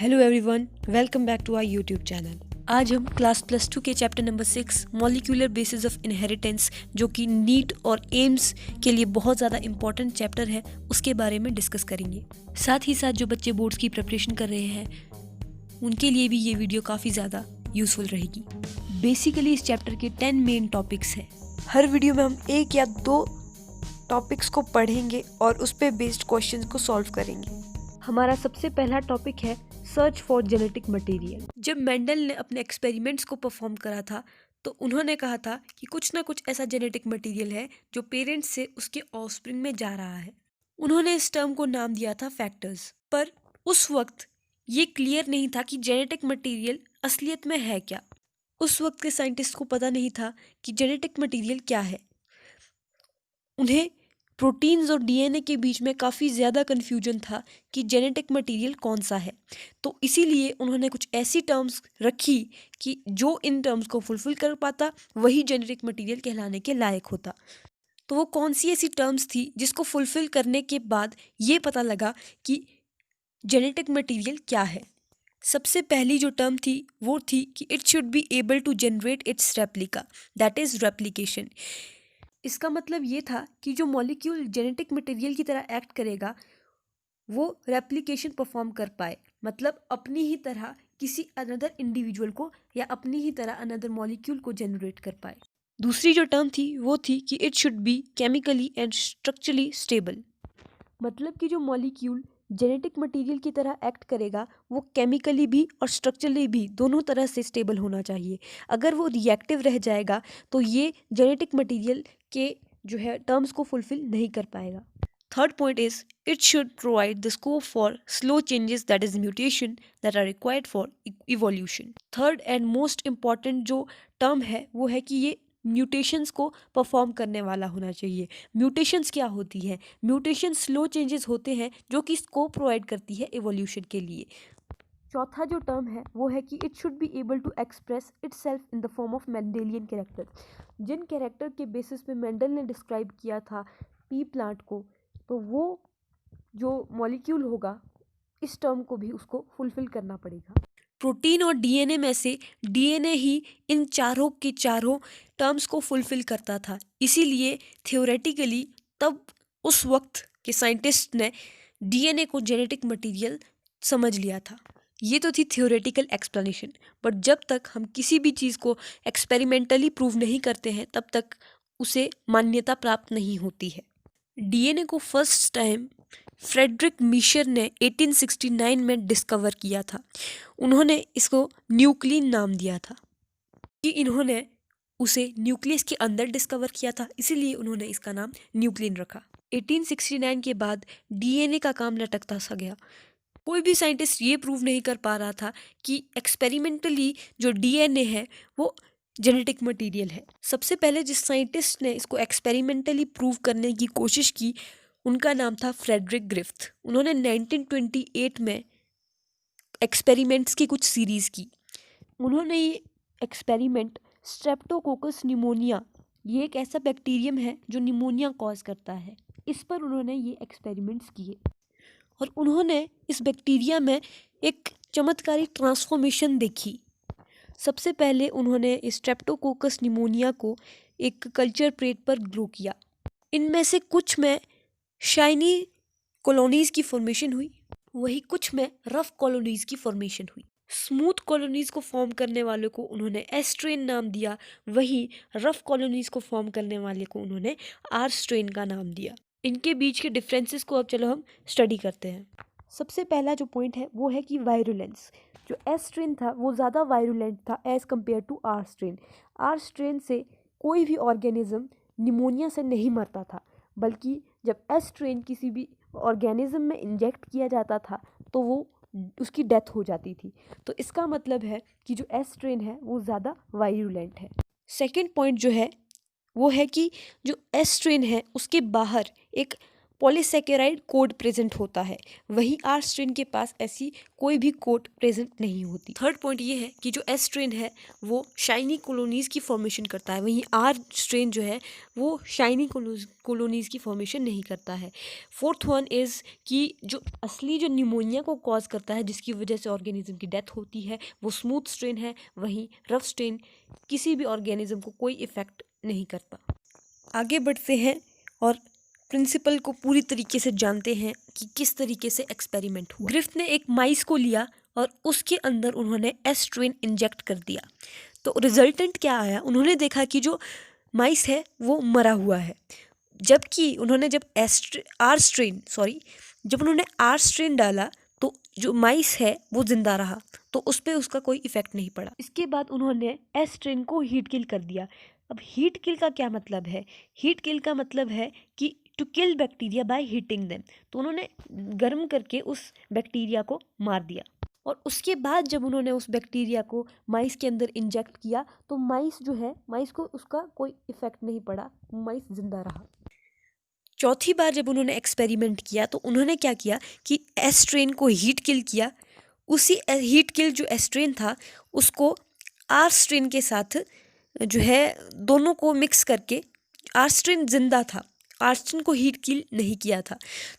Hello everyone, welcome back to our YouTube channel. आज हम class +2 के chapter number 6 molecular basis of inheritance, जो कि नीट और एम्स के लिए बहुत ज़्यादा इंपॉर्टेंट चैप्टर है, उसके बारे में डिस्कस करेंगे। साथ ही साथ जो बच्चे बोर्ड्स की प्रिपरेशन कर रहे हैं उनके लिए भी ये वीडियो काफ़ी ज़्यादा यूजफुल रहेगी। बेसिकली इस चैप्टर के 10 मेन टॉपिक्स हैं। हर वीडियो में हम एक या दो टॉपिक्स को पढ़ेंगे और उस पर बेस्ड क्वेश्चंस को सॉल्व करेंगे। हमारा सबसे पहला टॉपिक है सर्च फॉर जेनेटिक मटेरियल। जब मेंडल ने अपने एक्सपेरिमेंट्स को परफॉर्म करा था तो उन्होंने कहा था कि कुछ ना कुछ ऐसा जेनेटिक मटेरियल है जो पेरेंट्स से उसके ऑफस्प्रिंग में जा रहा है। उन्होंने इस टर्म को नाम दिया था फैक्टर्स। पर उस वक्त ये क्लियर नहीं था कि जेनेटिक मटेरियल असलियत में है क्या। उस वक्त के साइंटिस्ट को पता नहीं था कि जेनेटिक मटेरियल क्या है। उन्हें प्रोटीन्स और डीएनए के बीच में काफ़ी ज़्यादा कन्फ्यूजन था कि जेनेटिक मटेरियल कौन सा है। तो इसीलिए उन्होंने कुछ ऐसी टर्म्स रखी कि जो इन टर्म्स को फुलफिल कर पाता वही जेनेटिक मटेरियल कहलाने के लायक होता। तो वो कौन सी ऐसी टर्म्स थी जिसको फुलफिल करने के बाद ये पता लगा कि जेनेटिक मटेरियल क्या है। सबसे पहली जो टर्म थी वो थी कि it should be able to generate its replica, that is replication. इसका मतलब ये था कि जो मॉलिक्यूल जेनेटिक मटेरियल की तरह एक्ट करेगा वो रेप्लिकेशन परफॉर्म कर पाए, मतलब अपनी ही तरह किसी अनदर इंडिविजुअल को या अपनी ही तरह अनदर मॉलिक्यूल को जनरेट कर पाए। दूसरी जो टर्म थी वो थी कि it should B chemically and structurally stable, मतलब कि जो मॉलिक्यूल जेनेटिक मटेरियल की तरह एक्ट करेगा वो केमिकली भी और स्ट्रक्चरली भी दोनों तरह से स्टेबल होना चाहिए। अगर वो रिएक्टिव रह जाएगा तो ये जेनेटिक मटेरियल के जो है टर्म्स को फुलफिल नहीं कर पाएगा। Third point is it should provide the scope for slow changes, that is mutation, that are required for evolution. Third and most important जो टर्म है वो है कि ये म्यूटेशंस को परफॉर्म करने वाला होना चाहिए। म्यूटेशंस क्या होती है? म्यूटेशन स्लो चेंजेस होते हैं जो कि स्कोप प्रोवाइड करती है इवोल्यूशन के लिए। चौथा जो टर्म है वो है कि it should be able to express itself in the form of Mendelian character. जिन कैरेक्टर के बेसिस पे मेंडल ने डिस्क्राइब किया था पी प्लांट को, तो वो जो मॉलिक्यूल होगा इस टर्म को भी उसको फुलफिल करना पड़ेगा। प्रोटीन और डीएनए में से डीएनए ही इन चारों के चारों टर्म्स को फुलफिल करता था। इसीलिए थियोरेटिकली तब उस वक्त के साइंटिस्ट ने डीएनए को जेनेटिक मटेरियल समझ लिया था। ये तो थी थियोरेटिकल एक्सप्लेनेशन, बट जब तक हम किसी भी चीज़ को एक्सपेरिमेंटली प्रूव नहीं करते हैं तब तक उसे मान्यता प्राप्त नहीं होती है। डीएनए को फर्स्ट टाइम फ्रेडरिक मीशर ने 1869 में डिस्कवर किया था। उन्होंने इसको न्यूक्लिन नाम दिया था कि इन्होंने उसे न्यूक्लियस के अंदर डिस्कवर किया था, इसीलिए उन्होंने इसका नाम न्यूक्लिन रखा। 1869 के बाद डीएनए का काम लटकता सा गया। कोई भी साइंटिस्ट ये प्रूव नहीं कर पा रहा था कि एक्सपेरिमेंटली जो डीएनए है वो जेनेटिक मटेरियल है। सबसे पहले जिस साइंटिस्ट ने इसको एक्सपेरिमेंटली प्रूव करने की कोशिश की उनका नाम था फ्रेडरिक ग्रिफ्थ। उन्होंने 1928 में एक्सपेरिमेंट्स की कुछ सीरीज़ की। उन्होंने ये एक्सपेरिमेंट स्ट्रेप्टोकोकस निमोनिया, ये एक ऐसा बैक्टीरियम है जो निमोनिया कॉज करता है, इस पर उन्होंने ये एक्सपेरिमेंट्स किए और उन्होंने इस बैक्टीरिया में एक चमत्कारी ट्रांसफॉर्मेशन देखी। सबसे पहले उन्होंने इस स्ट्रेप्टोकोकस निमोनिया को एक कल्चर प्लेट पर ग्रो किया। इनमें से कुछ में शाइनी कॉलोनीज की फॉर्मेशन हुई, वही कुछ में रफ कॉलोनीज की फॉर्मेशन हुई। स्मूथ कॉलोनीज को फॉर्म करने वाले को उन्होंने एस स्ट्रेन नाम दिया, वही रफ कॉलोनीज को फॉर्म करने वाले को उन्होंने आर स्ट्रेन का नाम दिया। इनके बीच के डिफरेंसेस को अब चलो हम स्टडी करते हैं। सबसे पहला जो पॉइंट है वो है कि वायरुलेंस। जो एस स्ट्रेन था वो ज़्यादा वायरुलेंट था as compare to R strain. R strain से कोई भी ऑर्गेनिज्म निमोनिया से नहीं मरता था, बल्कि जब एस स्ट्रेन किसी भी ऑर्गेनिज्म में इंजेक्ट किया जाता था तो वो उसकी डेथ हो जाती थी। तो इसका मतलब है कि जो एस स्ट्रेन है वो ज़्यादा वायरुलेंट है। सेकेंड पॉइंट जो है वो है कि जो एस स्ट्रेन है उसके बाहर एक पॉलीसैकेराइड कोड प्रेजेंट होता है, वहीं आर स्ट्रेन के पास ऐसी कोई भी कोड प्रेजेंट नहीं होती। थर्ड पॉइंट ये है कि जो एस स्ट्रेन है वो शाइनी कॉलोनीज की फॉर्मेशन करता है, वहीं आर स्ट्रेन जो है वो शाइनी कॉलोनीज की फॉर्मेशन नहीं करता है। फोर्थ वन इज़ कि जो असली जो निमोनिया को कॉज करता है, जिसकी वजह से ऑर्गेनिज्म की डेथ होती है, वो स्मूथ स्ट्रेन है, वहीं रफ स्ट्रेन किसी भी ऑर्गेनिज्म को कोई इफेक्ट नहीं करता। आगे बढ़ते हैं और प्रिंसिपल को पूरी तरीके से जानते हैं कि किस तरीके से एक्सपेरिमेंट हुआ। ग्रिफ्थ ने एक माइस को लिया और उसके अंदर उन्होंने एस स्ट्रेन इंजेक्ट कर दिया। तो रिजल्टेंट क्या आया, उन्होंने देखा कि जो माइस है वो मरा हुआ है, जबकि उन्होंने जब उन्होंने आर स्ट्रेन डाला तो जो माइस है वो जिंदा रहा, तो उस पर उसका कोई इफेक्ट नहीं पड़ा। इसके बाद उन्होंने एस स्ट्रेन को हीट किल कर दिया। अब हीट किल का क्या मतलब है? हीट किल का मतलब है कि to kill bacteria by heating them. तो उन्होंने गर्म करके उस बैक्टीरिया को मार दिया, और उसके बाद जब उन्होंने उस बैक्टीरिया को माइस के अंदर इंजेक्ट किया तो माइस को उसका कोई इफेक्ट नहीं पड़ा, माइस जिंदा रहा। चौथी बार जब उन्होंने एक्सपेरिमेंट किया तो उन्होंने क्या किया कि एस स्ट्रेन को हीट किल किया। उसी हीट किल जो एस स्ट्रेन था उसको आर स्ट्रेन के साथ जो है दोनों को मिक्स करके, आर स्ट्रेन जिंदा था, आर स्ट्रेन को हीट किल नहीं किया था,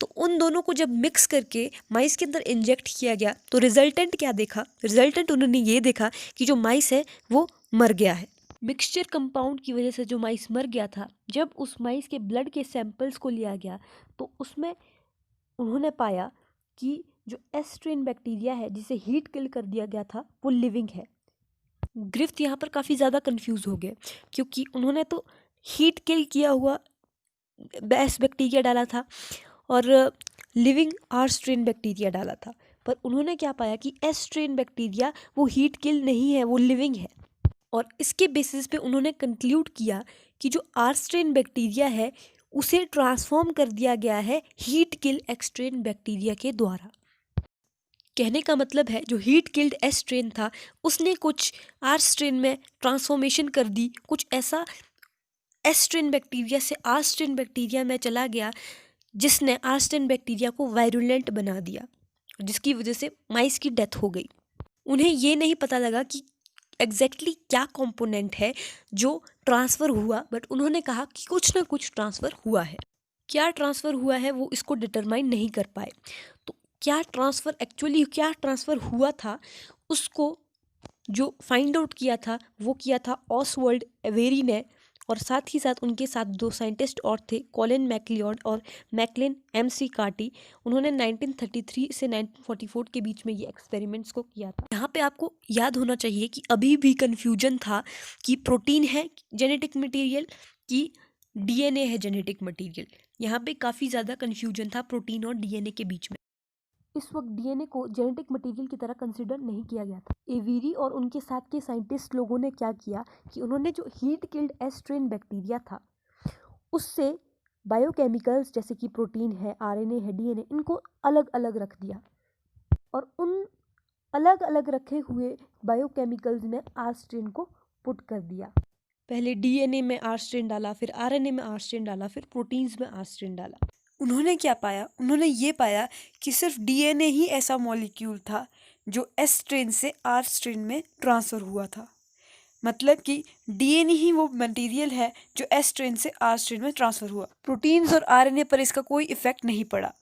तो उन दोनों को जब मिक्स करके माइस के अंदर इंजेक्ट किया गया तो रिजल्टेंट क्या देखा? रिजल्टेंट उन्होंने ये देखा कि जो माइस है वो मर गया है। मिक्सचर कंपाउंड की वजह से जो माइस मर गया था, जब उस माइस के ब्लड के सैंपल्स को लिया गया तो उसमें उन्होंने पाया कि जो एस स्ट्रेन बैक्टीरिया है जिसे हीट किल कर दिया गया था वो लिविंग है। ग्रिफ्थ यहाँ पर काफ़ी ज़्यादा कंफ्यूज हो गए, क्योंकि उन्होंने तो हीट किल किया हुआ एस बैक्टीरिया डाला था और लिविंग आर स्ट्रेन बैक्टीरिया डाला था, पर उन्होंने क्या पाया कि एस स्ट्रेन बैक्टीरिया वो हीट किल नहीं है, वो लिविंग है। और इसके बेसिस पे उन्होंने कंक्लूड किया कि जो आर स्ट्रेन बैक्टीरिया है उसे ट्रांसफॉर्म कर दिया गया है heat kill x strain bacteria के द्वारा। कहने का मतलब है जो हीट किल्ड एस स्ट्रेन था उसने कुछ आर स्ट्रेन में ट्रांसफॉर्मेशन कर दी, कुछ ऐसा एस स्ट्रेन बैक्टीरिया से आर स्ट्रेन बैक्टीरिया में चला गया जिसने आर स्ट्रेन बैक्टीरिया को वायरुलेंट बना दिया, जिसकी वजह से माइस की डेथ हो गई। उन्हें ये नहीं पता लगा कि एग्जैक्टली क्या कंपोनेंट है जो ट्रांसफ़र हुआ, बट उन्होंने कहा कि कुछ ना कुछ ट्रांसफ़र हुआ है। क्या ट्रांसफ़र हुआ है वो इसको डिटरमाइन नहीं कर पाए। तो क्या ट्रांसफ़र हुआ था उसको जो फाइंड आउट किया था वो किया था ऑसवर्ल्ड एवेरी ने, और साथ ही साथ उनके साथ दो साइंटिस्ट और थे, कॉलिन मैकलियोड और मैकलिन एम.सी. कार्टी। उन्होंने 1933 से 1944 के बीच में ये एक्सपेरिमेंट्स को किया था। यहाँ पे आपको याद होना चाहिए कि अभी भी कन्फ्यूजन था कि प्रोटीन है जेनेटिक मटेरियल कि डीएनए है जेनेटिक मटेरियल। यहाँ पे काफ़ी ज़्यादा कन्फ्यूजन था प्रोटीन और डीएनए के बीच में। इस वक्त डीएनए को जेनेटिक मटेरियल की तरह कंसिडर नहीं किया गया था। एवीरी और उनके साथ के साइंटिस्ट लोगों ने क्या किया कि उन्होंने जो heat killed S strain bacteria था उससे बायोकेमिकल्स जैसे कि प्रोटीन है, आरएनए है, डीएनए, इनको अलग अलग रख दिया, और उन अलग अलग रखे हुए बायोकेमिकल्स में आर स्ट्रेन को पुट कर दिया। पहले डीएनए में आर स्ट्रेन डाला, फिर आरएनए में आर स्ट्रेन डाला, फिर प्रोटीन्स में आर स्ट्रेन डाला। उन्होंने क्या पाया? उन्होंने ये पाया कि सिर्फ डीएनए ही ऐसा मॉलिक्यूल था जो एस स्ट्रेन से आर स्ट्रेन में ट्रांसफ़र हुआ था। मतलब कि डीएनए ही वो मटेरियल है जो एस स्ट्रेन से आर स्ट्रेन में ट्रांसफ़र हुआ। प्रोटीन्स और आरएनए पर इसका कोई इफेक्ट नहीं पड़ा।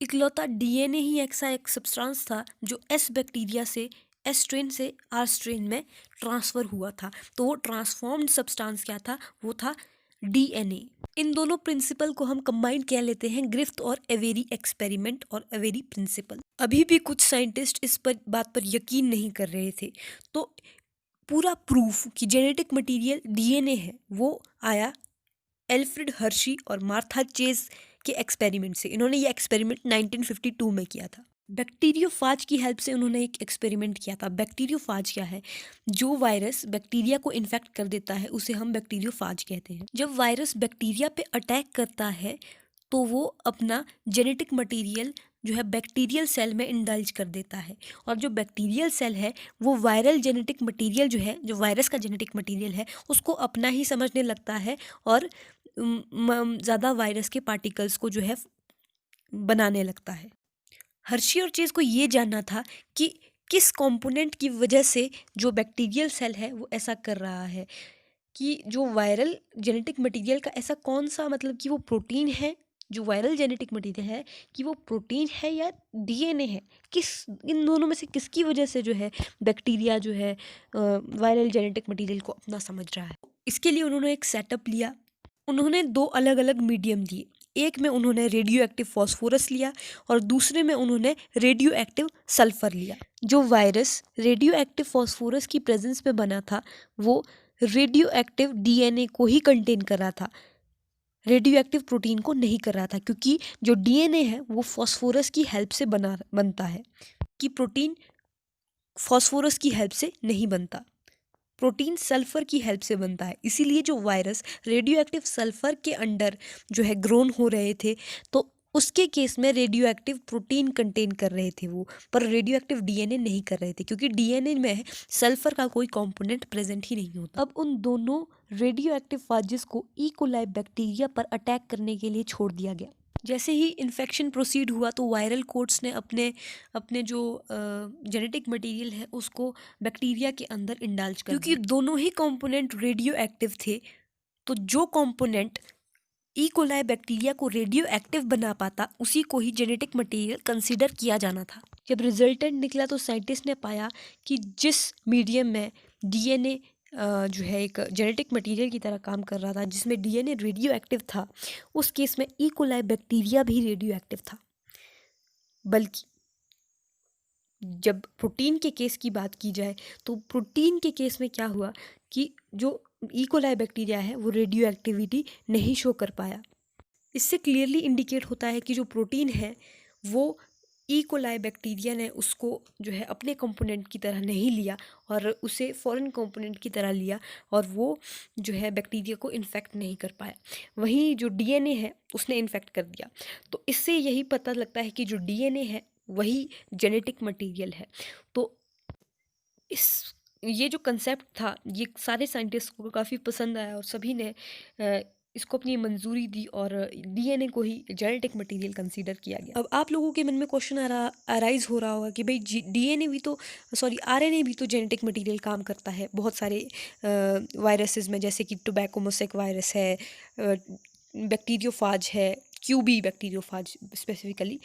इकलौता डीएनए ही ऐसा एक सब्सटेंस था जो एस बैक्टीरिया से एस स्ट्रेन से आर स्ट्रेन में ट्रांसफ़र हुआ था। तो वो ट्रांसफॉर्म्ड सब्सटेंस क्या था? वो था डीएनए। इन दोनों प्रिंसिपल को हम कंबाइन कह लेते हैं ग्रिफ्थ और एवेरी एक्सपेरिमेंट और एवेरी प्रिंसिपल। अभी भी कुछ साइंटिस्ट इस बात पर यकीन नहीं कर रहे थे, तो पूरा प्रूफ कि जेनेटिक मटेरियल डीएनए है वो आया एल्फ्रेड हर्शी और मार्था चेज के एक्सपेरिमेंट से। इन्होंने ये एक्सपेरिमेंट 1952 में किया था। बैक्टीरियोफाज की हेल्प से उन्होंने एक एक्सपेरिमेंट किया था। बैक्टीरियोफाज क्या है? जो वायरस बैक्टीरिया को इन्फेक्ट कर देता है उसे हम बैक्टीरियोफाज कहते हैं। जब वायरस बैक्टीरिया पे अटैक करता है तो वो अपना जेनेटिक मटेरियल जो है बैक्टीरियल सेल में इंडल्ज कर देता है। और जो बैक्टीरियल सेल है वो वायरल जेनेटिक मटेरियल जो है, जो वायरस का जेनेटिक मटेरियल है, उसको अपना ही समझने लगता है और ज़्यादा वायरस के पार्टिकल्स को जो है बनाने लगता है। हर्शी और चेज़ को ये जानना था कि किस कंपोनेंट की वजह से जो बैक्टीरियल सेल है वो ऐसा कर रहा है, कि जो वायरल जेनेटिक मटेरियल का ऐसा कौन सा, मतलब कि वो प्रोटीन है, जो वायरल जेनेटिक मटेरियल है कि वो प्रोटीन है या डीएनए है, किस इन दोनों में से किसकी वजह से जो है बैक्टीरिया जो है वायरल जेनेटिक मटेरियल को अपना समझ रहा है। इसके लिए उन्होंने एक सेटअप लिया। उन्होंने दो अलग अलग मीडियम दिए। एक में उन्होंने रेडियो एक्टिव फॉस्फोरस लिया और दूसरे में उन्होंने रेडियो एक्टिव सल्फर लिया। जो वायरस रेडियो एक्टिव फॉस्फोरस की प्रेजेंस में बना था वो रेडियो एक्टिव डीएनए को ही कंटेन कर रहा था, रेडियो एक्टिव प्रोटीन को नहीं कर रहा था, क्योंकि जो डीएनए है वो फॉस्फोरस की हेल्प से बनता है, कि प्रोटीन फॉस्फोरस की हेल्प से नहीं बनता, प्रोटीन सल्फर की हेल्प से बनता है। इसीलिए जो वायरस रेडियो एक्टिव सल्फर के अंडर जो है ग्रोन हो रहे थे, तो उसके केस में रेडियो एक्टिव प्रोटीन कंटेन कर रहे थे वो, पर रेडियो एक्टिव डीएनए नहीं कर रहे थे, क्योंकि डीएनए में सल्फर का कोई कंपोनेंट प्रेजेंट ही नहीं होता। अब उन दोनों रेडियो एक्टिव फाजेस को ई कोलाई बैक्टीरिया पर अटैक करने के लिए छोड़ दिया गया। जैसे ही इन्फेक्शन प्रोसीड हुआ तो वायरल कोड्स ने अपने अपने जो जेनेटिक मटेरियल है उसको बैक्टीरिया के अंदर इंडल्ज कर, क्योंकि दोनों ही कंपोनेंट रेडियो एक्टिव थे, तो जो कंपोनेंट ई कोलाई बैक्टीरिया को रेडियो एक्टिव बना पाता उसी को ही जेनेटिक मटेरियल कंसीडर किया जाना था। जब रिजल्टेंट निकला तो साइंटिस्ट ने पाया कि जिस मीडियम में डीएनए जो है एक जेनेटिक मटेरियल की तरह काम कर रहा था, जिसमें डीएनए रेडियो एक्टिव था, उस केस में ई कोलाई बैक्टीरिया भी रेडियो एक्टिव था। बल्कि जब प्रोटीन के केस की बात की जाए तो प्रोटीन के केस में क्या हुआ कि जो ई कोलाई बैक्टीरिया है वो रेडियो एक्टिविटी नहीं शो कर पाया। इससे क्लियरली इंडिकेट होता है कि जो प्रोटीन है वो ई कोलाई बैक्टीरिया ने उसको जो है अपने कंपोनेंट की तरह नहीं लिया और उसे फॉरेन कंपोनेंट की तरह लिया, और वो जो है बैक्टीरिया को इन्फेक्ट नहीं कर पाया। वहीं जो डीएनए है उसने इन्फेक्ट कर दिया। तो इससे यही पता लगता है कि जो डीएनए है वही जेनेटिक मटेरियल है। तो इस ये जो कंसेप्ट था ये सारे साइंटिस्ट को काफ़ी पसंद आया और सभी ने इसको अपनी मंजूरी दी और डीएनए को ही जेनेटिक मटेरियल कंसीडर किया गया। अब आप लोगों के मन में क्वेश्चन अराइज हो रहा होगा कि भाई डीएनए भी तो आरएनए भी तो जेनेटिक मटेरियल काम करता है बहुत सारे वायरसेस में, जैसे कि टोबैको मोसेक वायरस है, बैक्टीरियोफाज है, क्यूबी बैक्टीरियोफाज स्पेसिफिकली,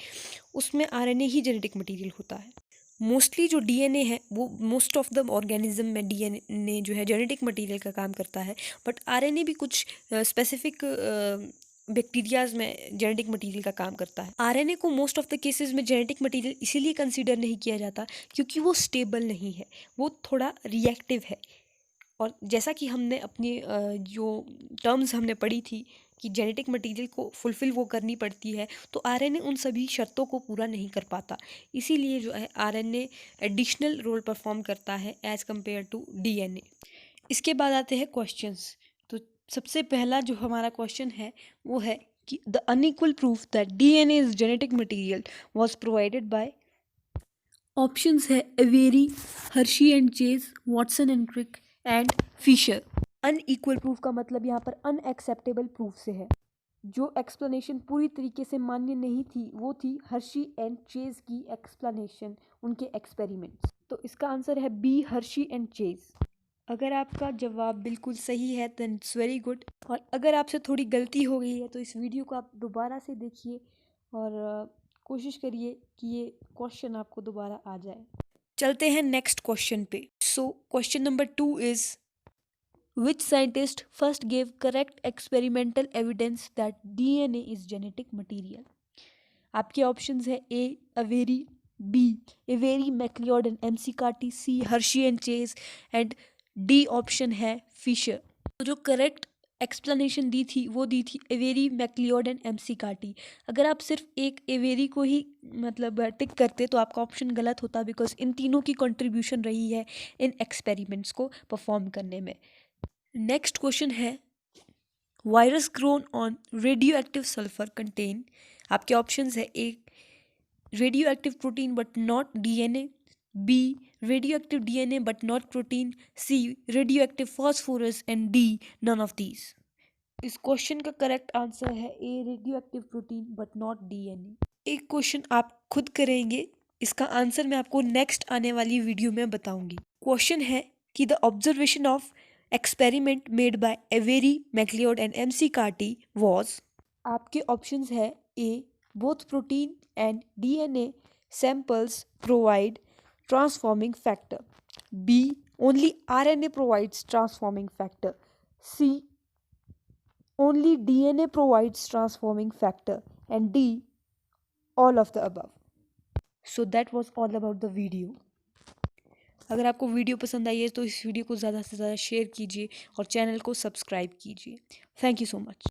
उसमें आरएनए ही जेनेटिक मटेरियल होता है। मोस्टली जो डीएनए है वो मोस्ट ऑफ द ऑर्गेनिज्म में डीएनए जो है जेनेटिक मटेरियल का काम करता है, बट आरएनए भी कुछ स्पेसिफिक बैक्टीरियाज में जेनेटिक मटेरियल का काम करता है। आरएनए को मोस्ट ऑफ द केसेस में जेनेटिक मटेरियल इसीलिए कंसीडर नहीं किया जाता क्योंकि वो स्टेबल नहीं है, वो थोड़ा रिएक्टिव है। और जैसा कि हमने अपनी जो टर्म्स हमने पढ़ी थी कि जेनेटिक मटेरियल को फुलफ़िल वो करनी पड़ती है, तो आरएनए उन सभी शर्तों को पूरा नहीं कर पाता। इसीलिए जो है आरएनए एडिशनल रोल परफॉर्म करता है एज़ कम्पेयर टू डीएनए। इसके बाद आते हैं क्वेश्चंस। तो सबसे पहला जो हमारा क्वेश्चन है वो है कि the unequal proof that DNA is genetic material was provided by. Options है Avery, Hershey and Chase, Watson and Crick and Fisher. Unequal proof का मतलब यहाँ पर अनएक्सेप्टेबल प्रूफ से है। जो एक्सप्लेनेशन पूरी तरीके से मान्य नहीं थी वो थी हर्शी एंड चेज की एक्सप्लेनेशन, उनके एक्सपेरिमेंट्स। तो इसका आंसर है बी, हर्शी एंड चेज। अगर आपका जवाब बिल्कुल सही है देन इट्स वेरी गुड, और अगर आपसे थोड़ी गलती हो गई है तो इस वीडियो को आप दोबारा से देखिए और कोशिश करिए कि ये क्वेश्चन आपको दोबारा आ जाए। चलते हैं नेक्स्ट क्वेश्चन पे। So question number 2 is Which scientist first gave correct experimental evidence that DNA is genetic material? आपके ऑप्शंस है A Avery, B Avery, MacLeod and McCarty, C Hershey and Chase and D option है Fisher. तो जो correct explanation दी थी वो दी थी Avery, MacLeod and एमसीकार्टी। अगर आप सिर्फ एक एवेरी को ही मतलब टिक करते तो आपका ऑप्शन गलत होता, बिकॉज इन तीनों की कंट्रीब्यूशन रही है इन एक्सपेरिमेंट्स को परफॉर्म करने में। नेक्स्ट क्वेश्चन है virus grown on radio active sulphur contain. आपके ऑप्शंस है ए radioactive protein but not DNA, B. radioactive DNA but not protein, C. radioactive phosphorus, and D. none of these. इस question का correct answer है A, radioactive protein but not DNA. एक question आप खुद करेंगे, इसका आंसर मैं आपको नेक्स्ट आने वाली वीडियो में बताऊंगी। क्वेश्चन है कि the observation of experiment made by Avery, MacLeod and McCarty was. आपके ऑप्शंस है A, both protein and DNA samples provide transforming factor, B, only RNA provides transforming factor, C, only DNA provides transforming factor, and D, all of the above. So that was all about the video. अगर आपको video पसंद आई है तो इस video को ज़्यादा से ज़्यादा शेयर कीजिए और चैनल को सब्सक्राइब कीजिए। Thank you so much.